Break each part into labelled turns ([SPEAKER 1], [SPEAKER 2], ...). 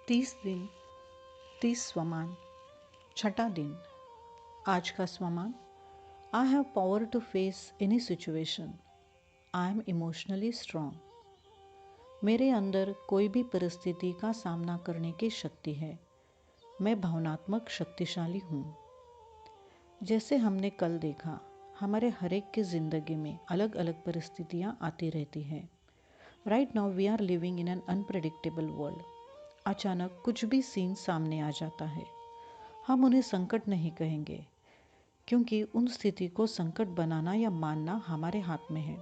[SPEAKER 1] 30 दिन 30 स्वमान। छठा दिन। आज का स्वमान। I have power to face any situation. I am emotionally strong. मेरे अंदर कोई भी परिस्थिति का सामना करने की शक्ति है। मैं भावनात्मक शक्तिशाली हूँ। जैसे हमने कल देखा, हमारे हर एक की ज़िंदगी में अलग अलग परिस्थितियाँ आती रहती हैं। Right now we are living in an unpredictable world. अचानक कुछ भी सीन सामने आ जाता है। हम उन्हें संकट नहीं कहेंगे, क्योंकि उन स्थिति को संकट बनाना या मानना हमारे हाथ में है।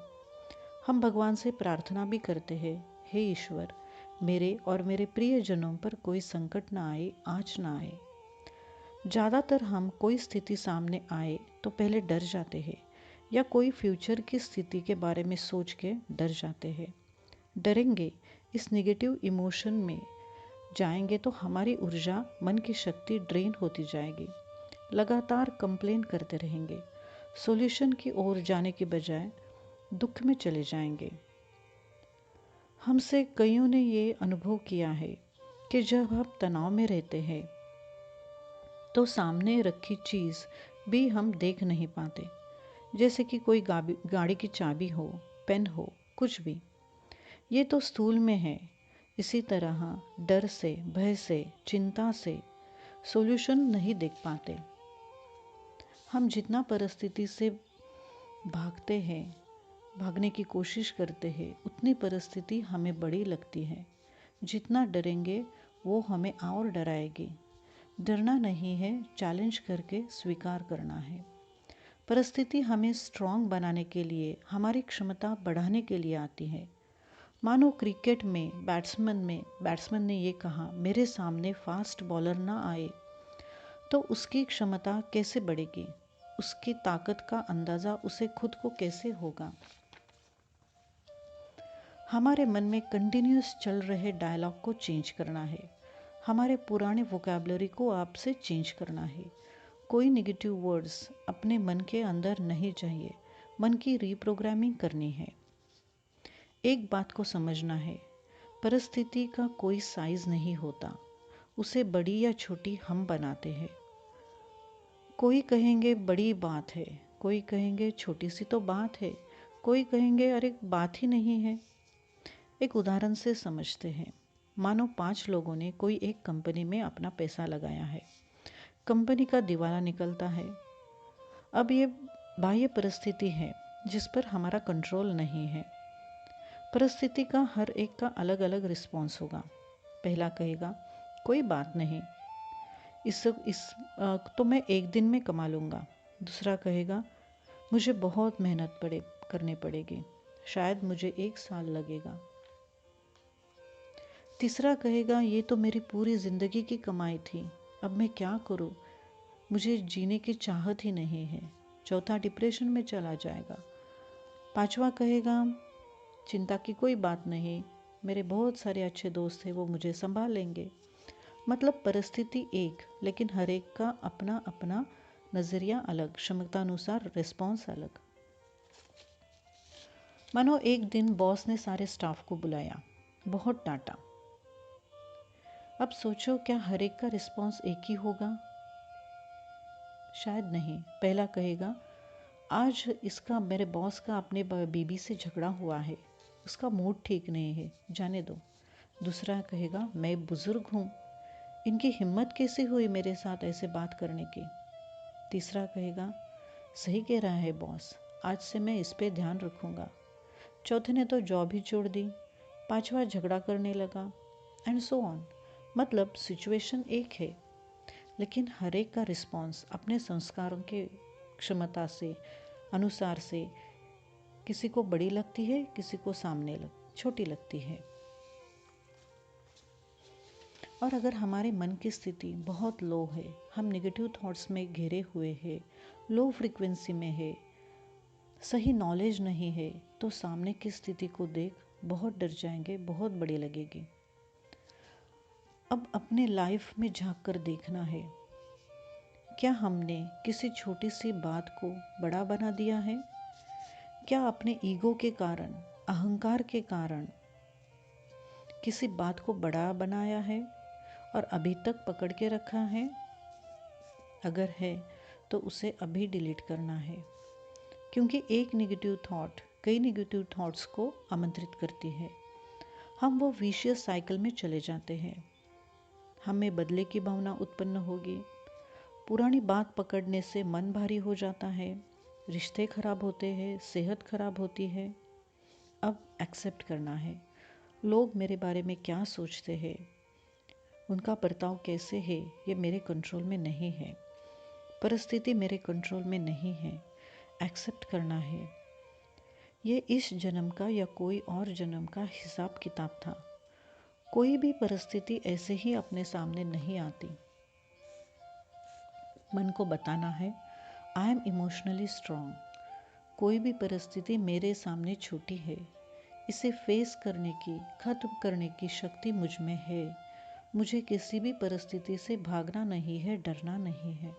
[SPEAKER 1] हम भगवान से प्रार्थना भी करते हैं, हे ईश्वर, मेरे और मेरे प्रियजनों पर कोई संकट ना आए, आज ना आए। ज़्यादातर हम कोई स्थिति सामने आए तो पहले डर जाते हैं या कोई फ्यूचर की स्थिति के बारे में सोच के डर जाते हैं। डरेंगे, इस नेगेटिव इमोशन में जाएंगे तो हमारी ऊर्जा, मन की शक्ति ड्रेन होती जाएगी। लगातार कंप्लेन करते रहेंगे। सॉल्यूशन की ओर जाने के बजाय दुख में चले जाएंगे। हमसे कईयों ने ये अनुभव किया है कि जब हम तनाव में रहते हैं तो सामने रखी चीज़ भी हम देख नहीं पाते, जैसे कि कोई गाड़ी की चाबी हो, पेन हो, कुछ भी। ये तो स्थूल में है। इसी तरह डर से, भय से, चिंता से सॉल्यूशन नहीं देख पाते। हम जितना परिस्थिति से भागने की कोशिश करते हैं, उतनी परिस्थिति हमें बड़ी लगती है। जितना डरेंगे वो हमें और डराएगी। डरना नहीं है, चैलेंज करके स्वीकार करना है। परिस्थिति हमें स्ट्रांग बनाने के लिए, हमारी क्षमता बढ़ाने के लिए आती है। मानो क्रिकेट में बैट्समैन ने ये कहा, मेरे सामने फास्ट बॉलर ना आए, तो उसकी क्षमता कैसे बढ़ेगी, उसकी ताकत का अंदाज़ा उसे खुद को कैसे होगा। हमारे मन में कंटिन्यूस चल रहे डायलॉग को चेंज करना है। हमारे पुराने वोकैबुलरी को आपसे चेंज करना है। कोई नेगेटिव वर्ड्स अपने मन के अंदर नहीं चाहिए। मन की रीप्रोग्रामिंग करनी है। एक बात को समझना है, परिस्थिति का कोई साइज नहीं होता, उसे बड़ी या छोटी हम बनाते हैं। कोई कहेंगे बड़ी बात है, कोई कहेंगे छोटी सी तो बात है, कोई कहेंगे अरे बात ही नहीं है। एक उदाहरण से समझते हैं। मानो 5 लोगों ने कोई एक कंपनी में अपना पैसा लगाया है। कंपनी का दिवाला निकलता है। अब ये बाह्य परिस्थिति है जिस पर हमारा कंट्रोल नहीं है। परिस्थिति का हर एक का अलग अलग रिस्पॉन्स होगा। पहला कहेगा कोई बात नहीं, तो मैं एक दिन में कमा लूँगा। दूसरा कहेगा मुझे बहुत मेहनत करनी पड़ेगी, शायद मुझे 1 साल लगेगा। तीसरा कहेगा ये तो मेरी पूरी ज़िंदगी की कमाई थी, अब मैं क्या करूँ, मुझे जीने की चाहत ही नहीं है। चौथा डिप्रेशन में चला जाएगा। पांचवा कहेगा चिंता की कोई बात नहीं, मेरे बहुत सारे अच्छे दोस्त हैं, वो मुझे संभाल लेंगे। मतलब परिस्थिति एक, लेकिन हर एक का अपना अपना नज़रिया अलग, क्षमतानुसार रिस्पॉन्स अलग। मानो एक दिन बॉस ने सारे स्टाफ को बुलाया, बहुत डांटा। अब सोचो, क्या हर एक का रिस्पॉन्स एक ही होगा? शायद नहीं। पहला कहेगा आज इसका, मेरे बॉस का अपने बीबी से झगड़ा हुआ है, उसका मूड ठीक नहीं है, जाने दो। दूसरा कहेगा मैं बुज़ुर्ग हूँ, इनकी हिम्मत कैसे हुई मेरे साथ ऐसे बात करने की। तीसरा कहेगा सही कह रहा है बॉस, आज से मैं इस पे ध्यान रखूँगा। चौथे ने तो जॉब ही छोड़ दी। पांचवा झगड़ा करने लगा, एंड सो ऑन। मतलब सिचुएशन एक है, लेकिन हर एक का रिस्पॉन्स अपने संस्कारों के क्षमता से, अनुसार से, किसी को बड़ी लगती है, किसी को छोटी लगती है। और अगर हमारे मन की स्थिति बहुत लो है, हम नेगेटिव थॉट्स में घिरे हुए हैं, लो फ्रीक्वेंसी में है, सही नॉलेज नहीं है, तो सामने की स्थिति को देख बहुत डर जाएंगे, बहुत बड़ी लगेगी। अब अपने लाइफ में झांक कर देखना है, क्या हमने किसी छोटी सी बात को बड़ा बना दिया है? क्या अपने ईगो के कारण, अहंकार के कारण किसी बात को बड़ा बनाया है और अभी तक पकड़ के रखा है? अगर है तो उसे अभी डिलीट करना है, क्योंकि एक नेगेटिव थॉट कई नेगेटिव थॉट्स को आमंत्रित करती है। हम वो विशियस साइकिल में चले जाते हैं। हमें बदले की भावना उत्पन्न होगी। पुरानी बात पकड़ने से मन भारी हो जाता है, रिश्ते खराब होते हैं, सेहत खराब होती है। अब एक्सेप्ट करना है, लोग मेरे बारे में क्या सोचते हैं, उनका बर्ताव कैसे है, ये मेरे कंट्रोल में नहीं है। परिस्थिति मेरे कंट्रोल में नहीं है। एक्सेप्ट करना है। ये इस जन्म का या कोई और जन्म का हिसाब किताब था। कोई भी परिस्थिति ऐसे ही अपने सामने नहीं आती। मन को बताना है, आई एम इमोशनली स्ट्रांग। कोई भी परिस्थिति मेरे सामने छोटी है, इसे फेस करने की, खत्म करने की शक्ति मुझ में है। मुझे किसी भी परिस्थिति से भागना नहीं है, डरना नहीं है।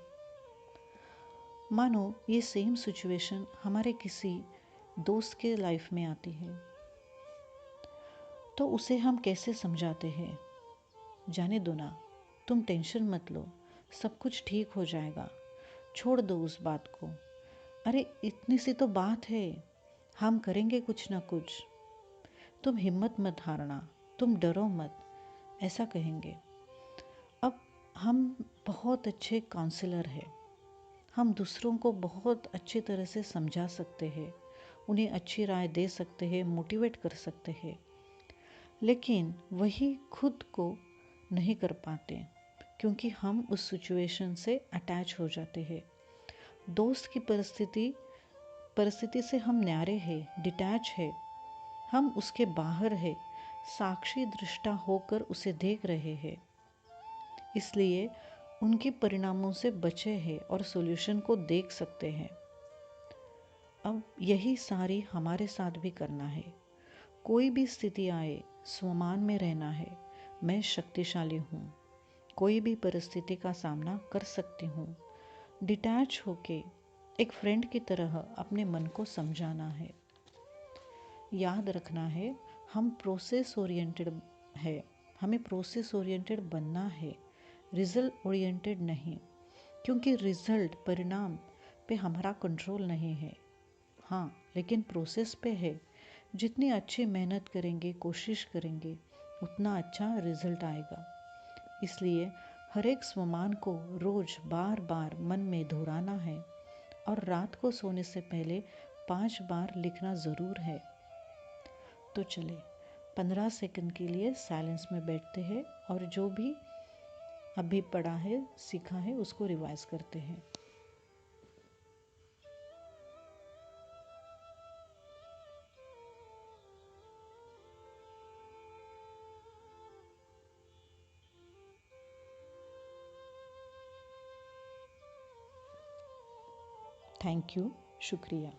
[SPEAKER 1] मानो ये सेम सिचुएशन हमारे किसी दोस्त के लाइफ में आती है, तो उसे हम कैसे समझाते हैं? जाने दो ना, तुम टेंशन मत लो, सब कुछ ठीक हो जाएगा, छोड़ दो उस बात को। अरे इतनी सी तो बात है, हम करेंगे कुछ ना कुछ, तुम हिम्मत मत हारना, तुम डरो मत, ऐसा कहेंगे। अब हम बहुत अच्छे काउंसलर हैं, हम दूसरों को बहुत अच्छी तरह से समझा सकते हैं, उन्हें अच्छी राय दे सकते हैं, मोटिवेट कर सकते हैं, लेकिन वही खुद को नहीं कर पाते, क्योंकि हम उस सिचुएशन से अटैच हो जाते हैं। दोस्त की परिस्थिति से हम न्यारे हैं, डिटैच है, हम उसके बाहर है, साक्षी दृष्टा होकर उसे देख रहे हैं, इसलिए उनके परिणामों से बचे हैं और सॉल्यूशन को देख सकते हैं। अब यही सारी हमारे साथ भी करना है। कोई भी स्थिति आए, स्वमान में रहना है, मैं शक्तिशाली हूँ, कोई भी परिस्थिति का सामना कर सकती हूँ। डिटैच होके एक फ्रेंड की तरह अपने मन को समझाना है। याद रखना है, हम प्रोसेस ओरिएंटेड है, हमें प्रोसेस ओरिएंटेड बनना है, रिजल्ट ओरिएंटेड नहीं, क्योंकि रिजल्ट परिणाम पे हमारा कंट्रोल नहीं है। हाँ, लेकिन प्रोसेस पे है। जितनी अच्छी मेहनत करेंगे, कोशिश करेंगे, उतना अच्छा रिजल्ट आएगा। इसलिए हर एक स्वमान को रोज बार बार मन में दोहराना है, और रात को सोने से पहले 5 बार लिखना ज़रूर है। तो चले 15 सेकंड के लिए साइलेंस में बैठते हैं और जो भी अभी पढ़ा है, सीखा है, उसको रिवाइज करते हैं। थैंक यू, शुक्रिया।